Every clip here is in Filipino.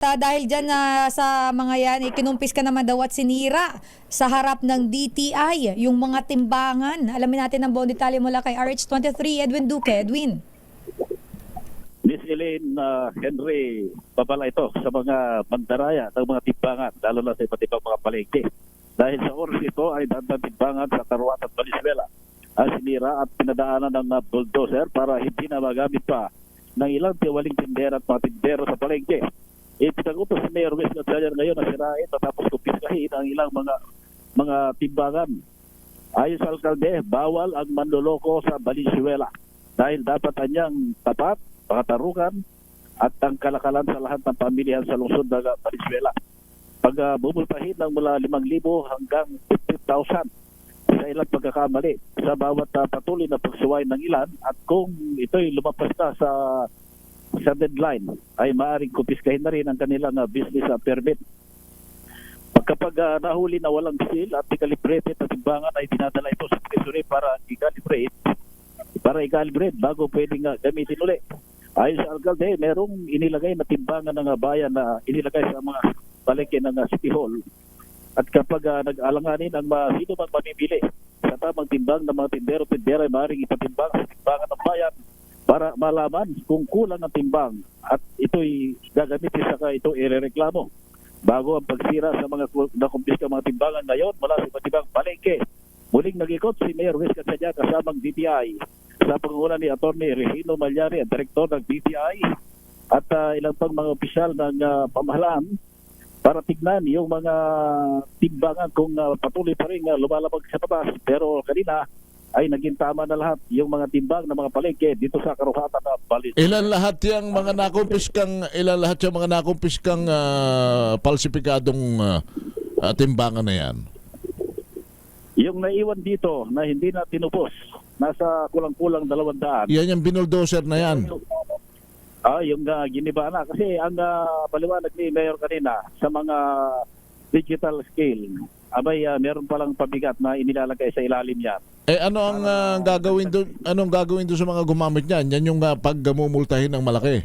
Dahil dyan na sa mga yan, kinumpis ka naman daw at sinira sa harap ng DTI, yung mga timbangan. Alamin natin ang buong detalye mula kay RH23, Edwin Duque. Edwin. Miss Elaine Henry, babala ito sa mga bandaraya ng mga timbangan, lalo na sa iba't ibang mga palengke. Dahil sa oras ito ay daang timbangan sa Taruat at Valenzuela ang sinira at pinadaanan ng bulldozer para hindi na magamit pa ng ilang tiwaling tindera at mga tindero sa palengke. Ipinagutos si Mayor Wes Gatchalian ngayon na sirain tapos kumpiskahin ang ilang mga timbangan. Ayon sa alkalde, bawal ang manloloko sa Valenzuela dahil dapat anyang tapat, pakatarukan at ang kalakalan sa lahat ng pamilya sa lungsod ng Valenzuela. Pag bumultahin ng mula 5,000 hanggang 50,000 sa ilang pagkakamali sa bawat patuloy na pagsuway ng ilan, at kung ito'y lumampas na sa deadline ay maaaring kumpiskahin na rin ang kanilang business permit. Kapag nahuli na walang seal at i-calibrate na timbangan ay dinadala ito sa treasury para i-calibrate bago pwedeng gamitin uli. Ayon sa alkalde, merong inilagay na timbangan ng bayan na inilagay sa mga palengke ng City Hall. At kapag nag-alanganin ang sino man mamimili sa tamang timbang ng mga tindero-tindera ay maaaring ipatimbang sa timbangan ng bayan para malaman kung kulang ang timbang at ito'y gagamitin saka ito irereklamo bago ang pagsira sa mga nakumpiska mga timbangan ngayon mula sa iba't ibang palengke. Muling nag-ikot si Mayor Wes Gatchalian kasamang DTI sa pangunan ni Atty. Regino Malyari, ang direktor ng DTI at ilang pang mga opisyal ng pamahalaan para tignan yung mga timbangan kung patuloy pa rin lumalabag sa taas. Pero kanina ay naging tama na lahat yung mga timbang ng mga palengke dito sa Karuhatan na Valenzuela. Ilan lahat yung mga nakumpiskang palsipikadong timbangan na yan? Yung naiwan dito na hindi na tinupos, nasa kulang-kulang 200. Yan yung binuldoser na yan. Yung giniba na. Kasi ang paliwanag ni Mayor kanina sa mga digital scale, meron palang pabigat na inilalagay sa ilalim yan. Ano ang gagawin doon? Anong gagawin doon sa mga gumamit niyan? Yan yung pagmumultahin ng malaki.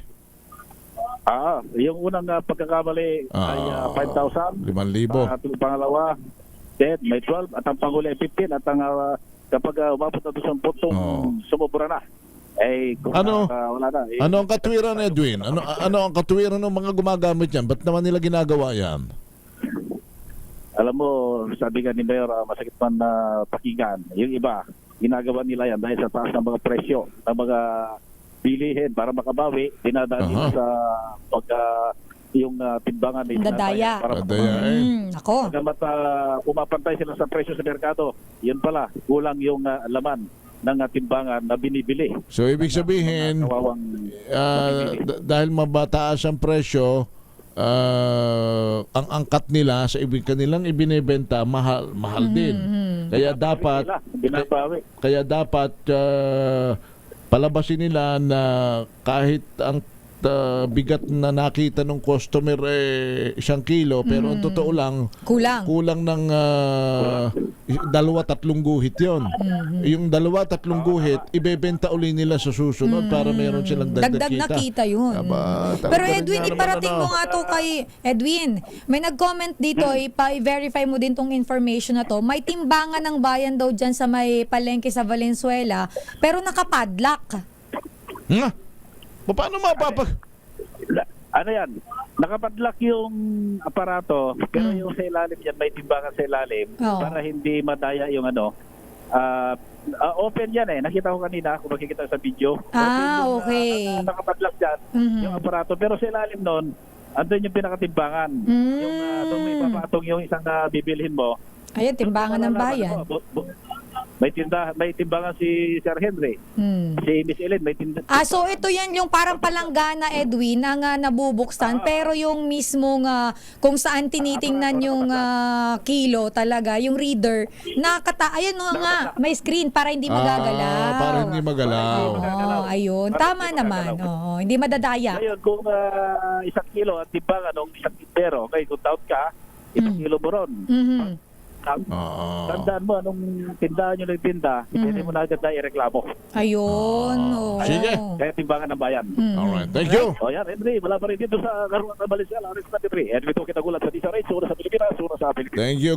Yung unang pagkakamali ay 5,000. 5,000. Pangalawa, 10, may 12 at ang panghuli ay 15 at ang kapag umabot na doon sa putong sumubura na. Wala na. Ano ang katwiran, Edwin? Ano ang katwiran ng mga gumagamit yan? Ba't naman nila ginagawa yan? Alam mo, sabi nga ni Mayor, masakit man na pakinggan. Yung iba, ginagawa nila yan dahil sa taas ng mga presyo ng mga bilihin para makabawi, dinadaan nila sa yung timbangan nila. Dadaya. Ako. Pagkamat pumapantay sila sa presyo sa merkado, yun pala, kulang yung laman ng timbangan na binibili. So, ibig sabihin, dahil mabataas ang presyo, ang angkat nila sa kanilang ibinebenta mahal din. Kaya dapat palabasin nila na kahit ang bigat na nakita ng customer 1 kilo, pero ang totoo lang kulang ng 2-3 guhit yon. Yung 2-3 guhit ibebenta uli nila sa susunod para meron silang dagdag na kita yun. Pero Edwin, iparating mo nga to kay Edwin. May nag-comment dito, i-verify mo din tong information na to. May timbangan ng bayan daw dyan sa may palengke sa Valenzuela, pero nakapadlock. Paano Ano yan? Nakapadlock yung aparato, pero yung sa ilalim yan, may timbangan sa ilalim para hindi madaya yung open yan Nakita ko kanina kung makikita sa video. Okay. Nakapadlock dyan yung aparato, pero sa ilalim nun, andun yung pinakatimbangan. Yung doon may papatong yung isang bibilhin mo. Ayan, timbangan ng bayan. May timbangan si Sir Henry. Si Miss Ellen may timbangan. So ito yan yung parang palanggana, Edwin, na nabubuksan, pero yung mismong kung saan tinitingnan yung kilo talaga, yung reader, ayun may screen para hindi magagalaw. Para hindi magalaw. Ayun, tama naman. Hindi madadaya. Ngayon, kung 1 kilo at timbangan ng 1 tindero, kung taot ka, 1 kilo mo ron. lang. Tandaan mo, anong tindahan nyo ng tinda, hindi mo na agad na ireklamo. Ayun. oo. Sige. Kaya timbangan ng bayan. Alright, thank you. O yan, Henry, wala pa rin dito sa Karuan ng Balisel, Aris 23. Henry, ito kinagulat sa DSRH, una sa Pilipinas, una sa Pilipinas. Thank you.